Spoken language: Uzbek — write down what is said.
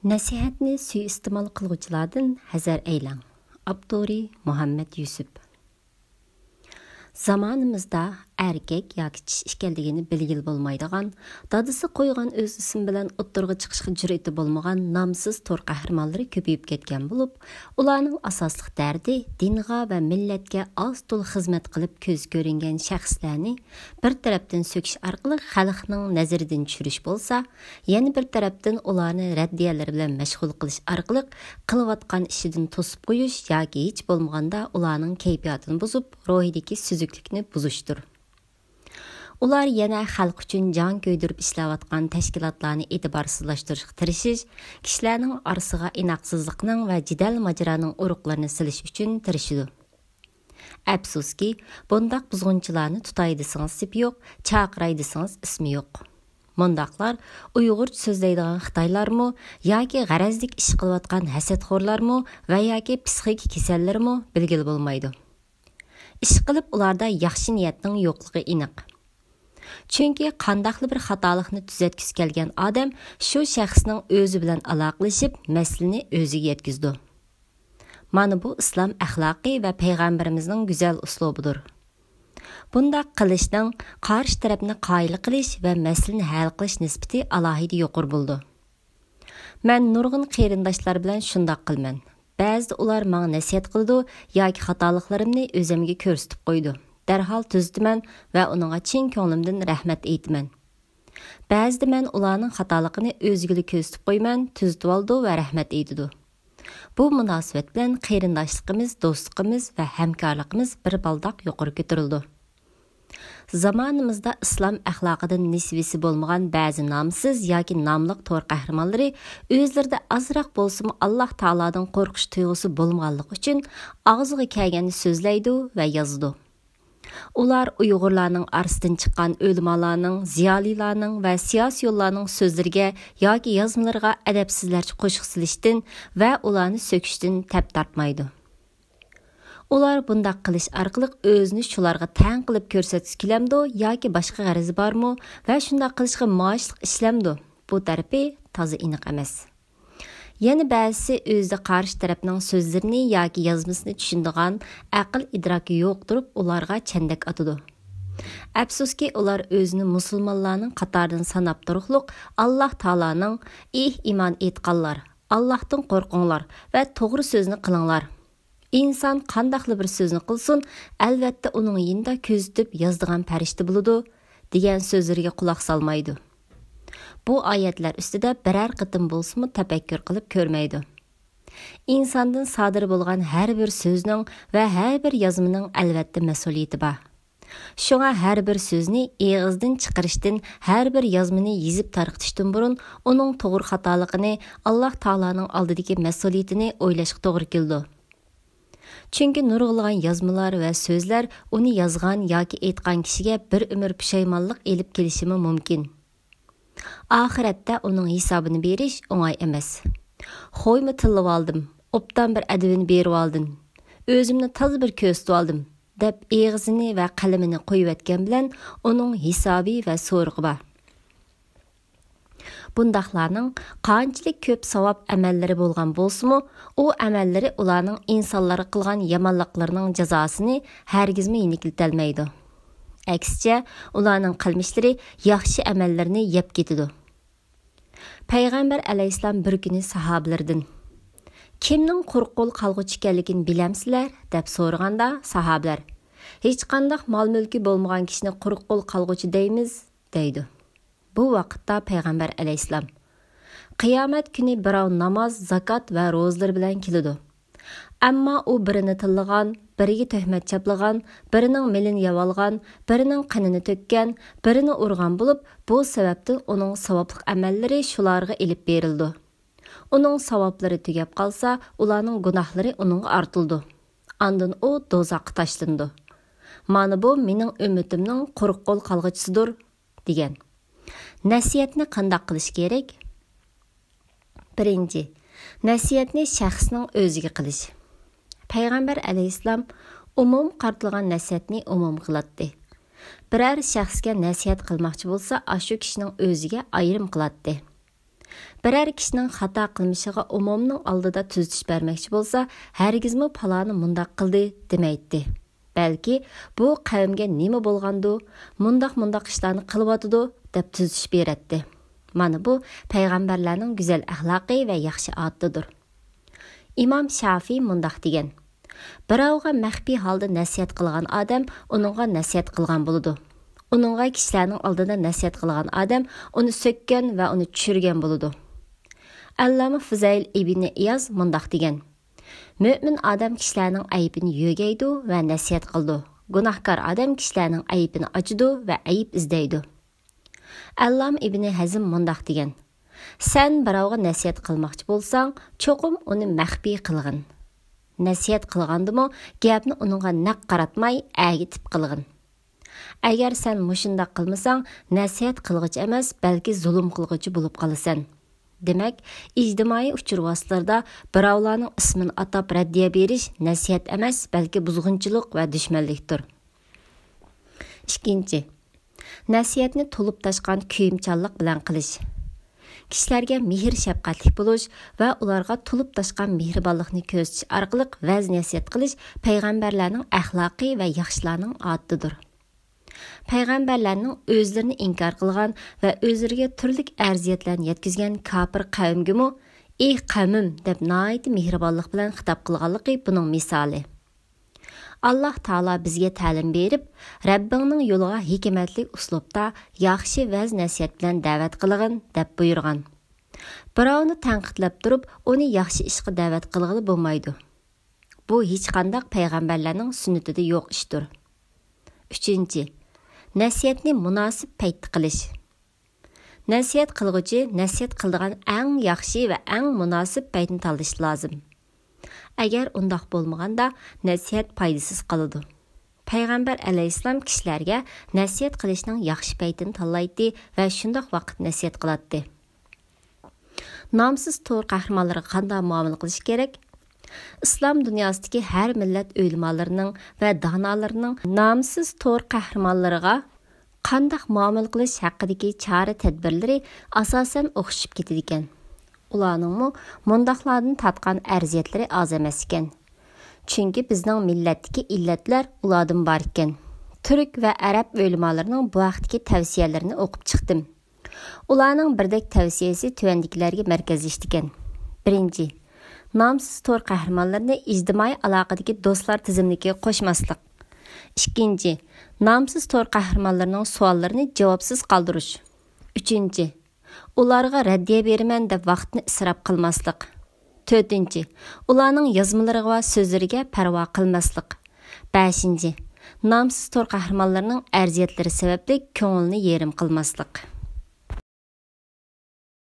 Nasihatni suiiste'mol qilguvchilardan hazar aylang. Abduri Muhammad Yusuf. Zamanımızda erkek yoki kishi ekanligini bilgil bo'lmaydigan, dadisi qo'ygan o'z ismi bilan o'ttirg'i chiqishga jur'ati bo'lmagan nomsiz to'r qahramonlari ko'payib ketgan bo'lib, ularning asosli dardi dinga va millatga oz-to'l xizmat qilib ko'z ko'ringan shaxslarni bir tarafdan so'kish orqali xalqning nazaridan tushirish bo'lsa, yana bir tarafdan ularni raddiyalar bilan mashg'ul qilish orqali qilayotgan ishidan to'sib qo'yish yoki hech bo'lmaganda ularning kayfiyatini buzib, ruhidagi suzuklikni buzishdir. Ular yana xalq uchun jon ko'ydirib ishlayotgan tashkilotlarni e'tiborsizlashtirishga tirishish, kishilarning orasiga inoqsizlikning va jidal majraning uruqlarini silish uchun tirishidi. Afsuski, bundaq buzg'unchilarni tutay desangiz sipi yo'q, chaqiray desangiz ismi yo'q. Mundaqlar Uyg'urcha so'zlaydigan Xitoylarmi yoki g'arazlik ish qilayotgan hasadxo'rlarmi va yoki psixik kasallarmi bilgil bo'lmaydi. Ish qilib ularda yaxshi niyatning yo'qligi aniq. Chunki qandaqli bir xatolikni tuzatgisi kelgan odam shu shaxsning o'zi bilan aloqalashib, masalani o'ziga yetkazdi. Mana bu islom axloqi va payg'ambarimizning go'zal uslubidir. Bundaq qilishning qarshi tarafni qoyil qilish va masalani hal qilish nisbati alohida yuqori bo'ldi. Men nurg'un qarindoshlar bilan shundoq qilman. Ba'zida ular menga nasihat qildi yoki xatoliklarimni o'zimga ko'rsatib qo'ydi. Darhol tuzdiman va uningga chin ko'nglimdan rahmat aytaman. Ba'zida men ularning xatoligini o'zigili ko'rsatib qo'yman, tuzitib oldi va rahmat aytdi. Bu munosabat bilan qarindoshligimiz, do'stligimiz va hamkorligimiz bir baldoq yuqori ko'tarildi. Zamanımızda islom axloqidan nisbisi bo'lmagan ba'zi nomsiz yoki nomliq to'r qahramonlari o'zlarida azroq bo'lsa-mu Alloh taolodan qo'rqish tuyg'usi bo'lmaganligi uchun og'ziga kelganini so'zlaydi va yozadi. Ular Uyg'urlarning arasidan chiqqan o'limalarning, ziyolilarning va siyosiyonlarning so'zlariga yoki yozmalariga adabsizlarcha qo'shiq silishdan va ularni so'kishdan tap tortmaydi. Ular bundaq qilish orqali o'zini shularga tang qilib ko'rsatgisi kelamdi yoki boshqa g'arazi bormi va shunday qilishga moyillik ishlamdi. Bu tarafi toza aniq emas. Yana ba'zisi o'zida qarshi tarafning so'zlarini yoki yozmasini tushunadigan aql idroki yo'q turib ularga chandak atadi. Afsuski ular o'zini musulmonlarning qatoridan sanab turuqliq Alloh taolaning iymon etqanlar, Allohdan qo'rqinglar va to'g'ri so'zni qilinglar. İnsan qandaqlı bir sözünü qilsin, albatta uning yinda ko'zitib yozdigan farishta bo'ladi degan so'zlarga quloq solmaydi. Bu oyatlar ustida biror qitim bo'lsa-mu tafakkur qilib ko'rmaydi. İnsandan sodir bo'lgan har bir so'zning va har bir yozmaning albatta mas'uliyati bor. Shunga har bir so'zni og'izdan chiqarishdan, har bir yozmani yezib tarqitishdan burun uning to'g'ri xatoligini, Alloh taolaning oldidagi mas'uliyatini o'ylashga to'g'ri keldi. Chunki nurg'ilgan yozmalar va so'zlar uni yozgan yoki aytgan kishiga bir umr pushaymonlik elib kelishi mumkin. Oxiratda uning hisobini berish o'ng'ay emas. Xo'ymi tillib oldim, obdan bir adabini berib oldim, o'zimni toza bir ko'rsatib oldim deb og'zini va qalamini qo'yib etgan bilan uning hisobi va so'rig'i bor. Bundaqlarning qanchalik ko'p savob amallari bo'lgan bo'lsa-mu, u amallari ularning insonlarga qilgan yomonliklarining jazosini hargizmi yengiltalmaydi. Aksicha, ularning qilmishlari yaxshi amallarni yeb ketadi. Payg'ambar alayhisalom bir kuni sahobalardan "Kimning qo'rqo'l qalg'uchi ekanligini bilamsizlar?" deb so'raganda sahobalar "Hech qanday mol-mulki bo'lmagan kishini qo'rqo'l qalg'uchi deymiz" deydi. Bu vaqtda Payg'ambar alayhisalom qiyomat kuni birov namoz, zakot va ro'zalar bilan keladi. Ammo u birini tillagan, biriga tuhmat chaplagan, birining milini yavolgan, birining qinini to'kkan, birini urgan bo'lib, bu sababdan uning savobli amallari shularga elib berildi. Uning savoblari tugab qolsa, ularning gunohlari uningga ortildi. Ondan u do'zaxga tashlandi. Mana bu mening ummatimning qo'rqo'l qalg'uchisidir degan. Nasihatni qanday qilish kerak? Birinchi, nasihatni shaxsning o'ziga qilish. Payg'ambar alayhisalom umum qartilgan nasihatni umum qiladi. Biror shaxsga nasihat qilmoqchi bo'lsa, shu kishining o'ziga ayrim qiladi. Birər kişinin xata qılmışıға umumның aldida tüzütüş berməkçi bolsa, hərgizmi palani mundaq qıldı deməydi. Bəlki bu qavmga nima bolğandı, mundaq işlarni qılıbatıdı deb tüzütüş berətdi. Mana bu peyğəmbərlərinin güzel əxlaqi və yaxşı adıdır. İmam Şafi mundaq degen. Birovga məxfi halda nəsihət qılğan adam onunğa nəsihət qılğan boludu. Onunğa kişilərinin aldida nəsihət qılğan adam onu sökkən və onu çürgən boludu. Allama Fuzayl ibn İyaz mundaq degen. Mümin adam kişilərinin ayıbını yögəydi və nəsihət qıldı. Günahkar adam kişilərinin ayıbını acıdı və ayıb izdəydi. Allama ibn Hazm mundaq degen. Sən birovga nəsihət qılmaqçı bolsang, çoxum onu məxfi qılğın. Nəsihət qılğandımı, gapni onunğa naq qaratmay, əgitib qılğın. Əgər sən muşundaq qılmasang, nəsihət qılğıcı emas, bəlkə zulm qılğıcı bulub qalısan. Demək, ictimai uçur vasitələrdə birovlarning ismini atab rəddiyə beriş nəsihət emas, bəlkə buzğunçuluq və düşmənlikdir. İkinci, nəsihətni tolub taşqan kuyumçanlıq bilan qilish. Kişilərə mehr şəfqətlik buluş və ularga tulub taşqan mehribanlıqni göstəriş arqılıq vəz nəsihət qilish peyğəmbərlərinin əxlaqi və yaxşılarının adıdır. Peyğəmbərlərinin özlərini inkar qılğan və özlərinə türlük əziyyətlərini yetkizgan kafir qavmgimi "Ey qavmim" deb nəhayət mehribanlıq bilan xitab qılğanlığı bunun misali. Allah Taala bizga ta'lim berib, Rabbingning yo'liga hikmatli uslubda yaxshi vaz nasihat bilan da'vat qilgin deb buyurgan. Birovni tanqidlab turib, uni yaxshi ishga da'vat qilg'ili bo'lmaydi. Bu hech qanday payg'ambarlarning sunnatida yo'q ishdir. 3. Nasihatni munosib paytda qilish. Nasihat qilg'uchi nasihat qiladigan eng yaxshi va eng munosib paytni tanlash lozim. Agar undaq bo'lmaganda nasihat foydasiz qoladi. Payg'ambar alayhissalom kishilarga nasihat qilishning yaxshi paytini tanlaydi va shundoq vaqt nasihat qiladi. Nomsiz to'r qahramonlariga qanday muomala qilish kerak? İslam dunyosidagi har millat o'limalarining va donolarining nomsiz to'r qahramonlariga qanday muomala qilish haqidagi chora-tadbirlari asosan o'xshib ketadi ekan. Ularning mundaqlardan tatqan arziyatlari oz emas ekan. Chunki bizning millatdagi illatlar ulardan bor ekan. Turk va arab o'limalarining bu vaqtdagi tavsiyalarini o'qib chiqdim. Ularning birdek tavsiyasi tuvandikilarga markazlashdi ekan. 1. Nomsiz to'r qahramonlarni ijtimoiy aloqadagi do'stlar tizimligiga qo'shmaslik. 2. Nomsiz to'r qahramonlarining savollarini javobsiz qoldirish. 3. Ularga raddiya beraman deb vaqtni isrof qilmaslik. 4. Ularning yozmalariga va so'zlariga parvo qilmaslik. 5. Nomsiz to'r qahramonlarining arziyatlari sababli ko'ngilni yerim qilmaslik.